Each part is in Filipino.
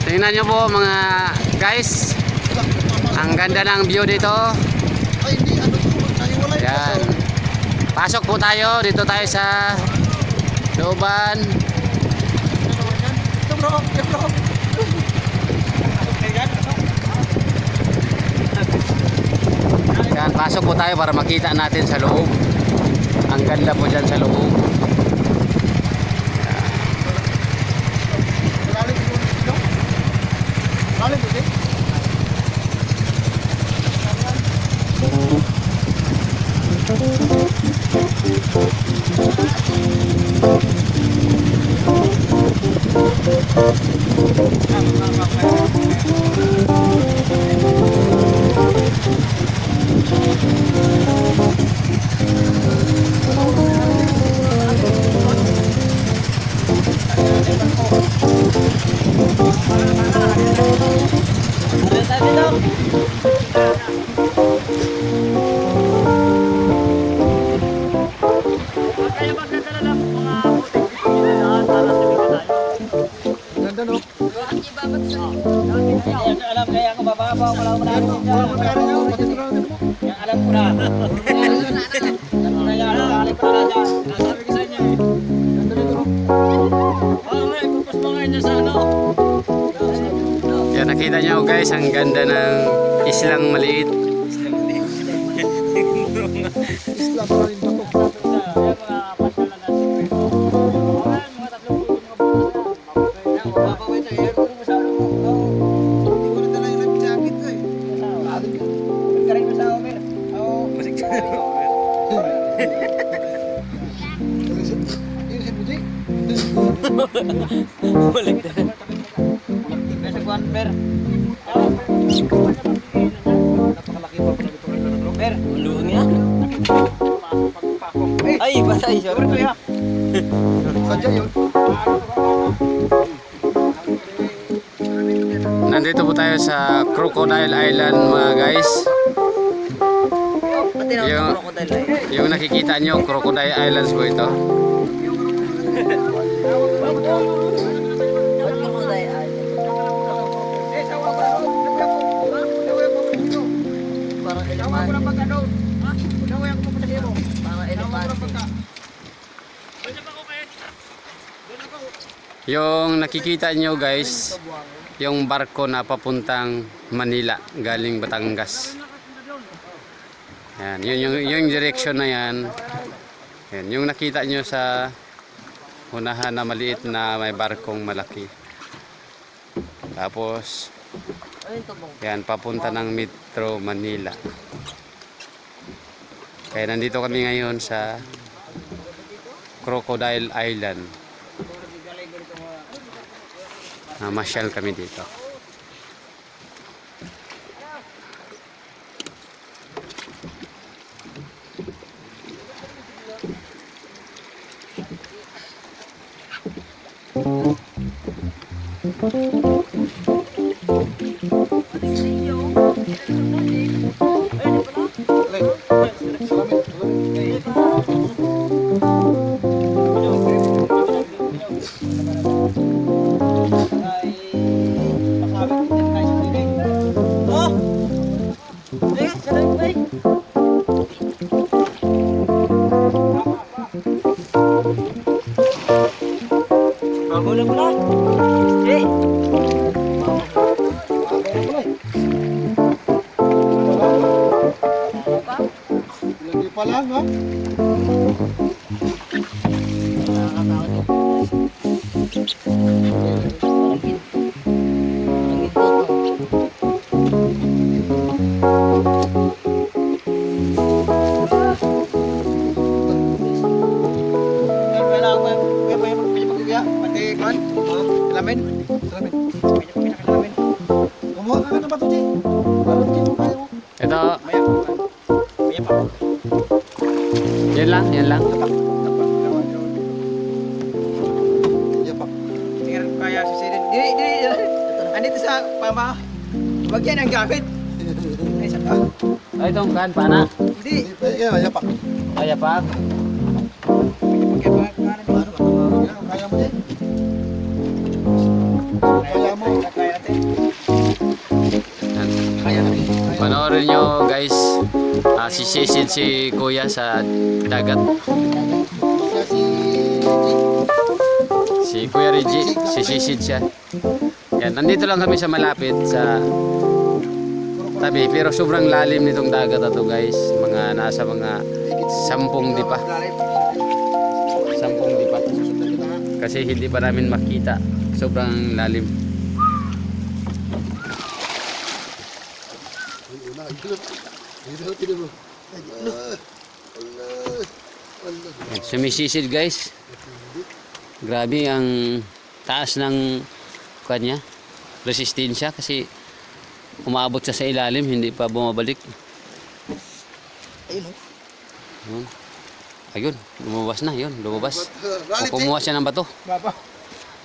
Tingnan nyo po mga guys. Ang ganda ng view dito. Yan. Pasok po tayo. Dito tayo sa looban. Yan. Pasok po tayo para makita natin sa loob. Ang ganda po dyan sa loob. Alam kaya ako bababaw wala mo na alam ko na. Sabi ko sa inyo eh. May pupusbangan niya sa ano. Yan, nakita nyo guys, ang ganda ng islang maliit. Balik na. Nasa kuwan, Ber. Napakalaki pa pala dito ng Ber. Luwang yan. Ay, basta isa. Sadya yun. Nandito po tayo sa Crocodile Island mga guys. Yung nakikita nyo, Crocodile Islands po ito. Yung nakikita nyo guys, yung barko na papuntang Manila galing Batangas. Yan, yung direction na yan. Yan, yung nakita nyo sa unahan na maliit na may barkong malaki. Tapos yan, papunta ng Metro Manila. Kaya nandito kami ngayon sa Crocodile Island. Masyal kami dito. Lagi pa lang ha. Salamin. Kumuha ka ng bato, Jay. Ito, Maya pa. yan lang, yan lang. Tingnan ko kaya si Sirin. Dili. Andito sa pama. Wag yan ang gamit. Ay, sa kan. Ay, itong kan, pana. Hindi. Kaya pa. Kaya pa. Kaya mo, Jay. Kaya mo. Kaya panoorin nyo guys, sisisid si Kuya sa dagat. Siya si... Si Kuya Reggie, sisisid siya. Yan, nandito lang kami sa malapit sa tabi, pero sobrang lalim nitong dagat na to guys. Mga nasa mga 10 dipa. 10 dipa. Kasi hindi pa namin makita. Sobrang lalim. Yan, sumisisid guys. Grabe ang taas ng kanya resistensya kasi umaabot siya sa ilalim, hindi pa bumabalik. Ayun o. Yun. Ayun, lumabas na, yun, lumabas. Kumuha siya ng bato. Baba.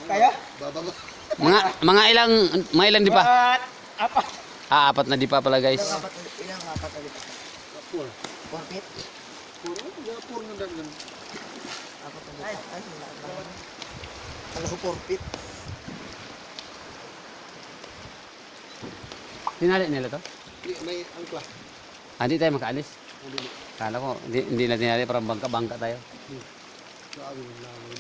Kaya? Mga ilang di pa? Apat. Apat na di pa pala guys. Ilang apat ulit? 4 feet? 4 na dagan. Apat ulit. Ay, alam ko 4 feet. Tinali nila to? May angkla. Hindi tayo makaalis. Kala ko, hindi na tinali, parang bangka tayo. Grabe ng laman.